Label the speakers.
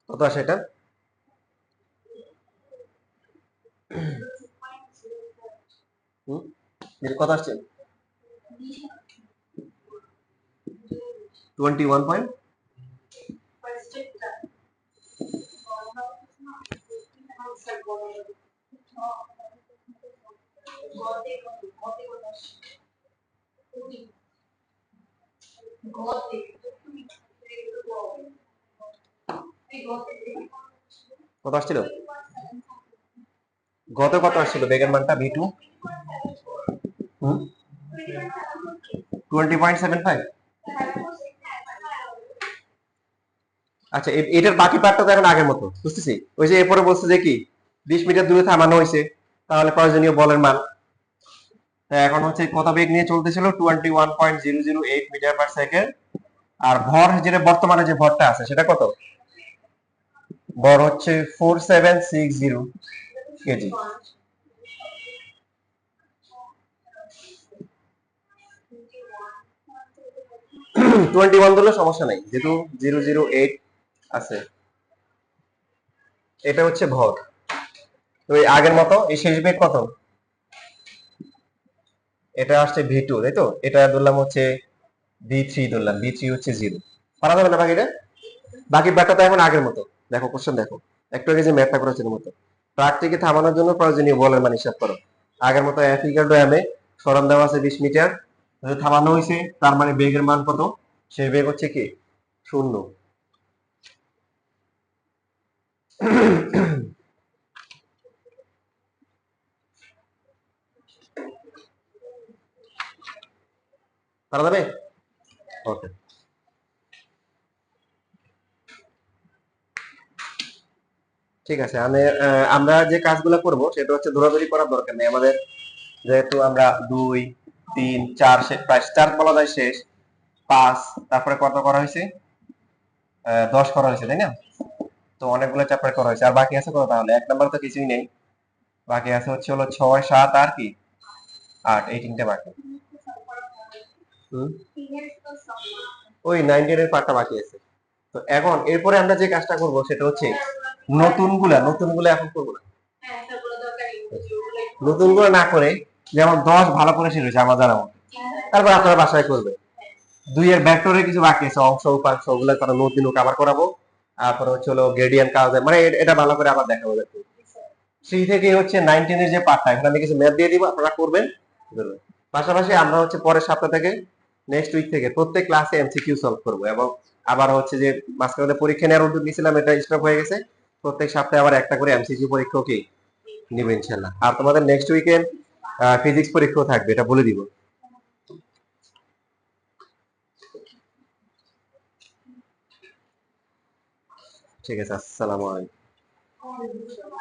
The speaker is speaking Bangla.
Speaker 1: কত আসে এটা? কত আসছে? 21 পয়েন্ট কত আসছিল? গত কত আসছিল বেগের মানটা V2? 20.75। আচ্ছা, এটার বাকি পার্টটা তো এখন আগের মতো বুঝতেছি। ওই যে এরপরে বলছে যে কি 20 মিটার দূরে থামানো হয়েছে, তাহলে প্রয়োজনীয় বলের মান এখন হচ্ছে কত বেগ নিয়ে চলতেছিল 21.008 মিটার পার সেকেন্ড। আর ভর যেটা বর্তমানে যে ভরটা আছে সেটা কত? ভর হচ্ছে 4760 কেজি। 21 ধরলে সমস্যা নাই, যেহেতু 008 আছে। এটা হচ্ছে ভর। তো এই আগের মতো এই শেষ বেগ কত? এটা আসছে V2, তাই তো? এটা ধরলাম হচ্ছে V3, ধরলাম V3 হচ্ছে 0। পারা যাবে না বাকিটা? বাকি ব্যাখ্যা তো এখন আগের মতো। দেখো কোশ্চেন দেখো, একটু আগে যে ম্যাথটা করেছিল মতো। ট্রাকটিকে থামানোর জন্য প্রয়োজনীয় বলের মান হিসাব করো। আগের মতো F = m এ সরণ দেওয়া আছে 20 মিটার, থামানো হয়েছে, তার মানে বেগের মান কত? সেই বেগ হচ্ছে কি 0। পারা যাবে? ওকে, ঠিক আছে। আমরা যে কাজগুলো করব সেটা হচ্ছে দৌড়াদৌড়ি করার দরকার নেই আমাদের, যেহেতু আমরা 2 3 4 প্রায় 4 বলা যায় শেষ, 5 তারপরে কত করা হয়েছে? 10 করা হয়েছে, তাই না? তো অনেকগুলো চ্যাপ্টার করা হয়েছে, আর বাকি আছে কত? তাহলে 1 নাম্বার তো কিছুই নেই, বাকি আছে হচ্ছে হলো 6 7 আর কি 8, এই তিনটে বাকি। ওই 9 10 এর পার্টটা বাকি আছে। তো এখন এরপরে আমরা যে কাজটা করব সেটা হচ্ছে নতুনগুলা এখন করব না। নতুনগুলো না করে, যেমন 10 ভালো করে শিখেছে আমার জানা মতো, তারপর আপনারা বাসায় করবে। 2 এর ভেক্টরে কিছু বাকি আছে, অংশ উপাংশ, ওগুলো তারা নতুন কভার করাবো। তারপরে হচ্ছে হলো গ্রেডিয়েন্ট কাজ, মানে এটা ভালো করে আবার দেখাবো। 3 থেকে হচ্ছে 9 10 এর যে পার্টটা, এখানে আমি কিছু ম্যাথ দিয়ে দিব, আপনারা করবেন। পাশাপাশি আমরা হচ্ছে পরের সপ্তাহ থেকে, নেক্সট উইক থেকে প্রত্যেক ক্লাসে এমসিকিউ সলভ করব, এবং আবার হচ্ছে যে মাঝখানে পরীক্ষা নেওয়ার উদ্যোগ নিয়েছিলাম, এটা স্টপ হয়ে গেছে। প্রত্যেক সপ্তাহে আবার একটা করে এমসিকিউ পরীক্ষাও কি নিবে ইনশাআল্লাহ। আর তোমাদের নেক্সট উইকে ফিজিক্স পরীক্ষাও থাকবে, এটা বলে দিব। ঠিক আছে, আসসালামু আলাইকুম।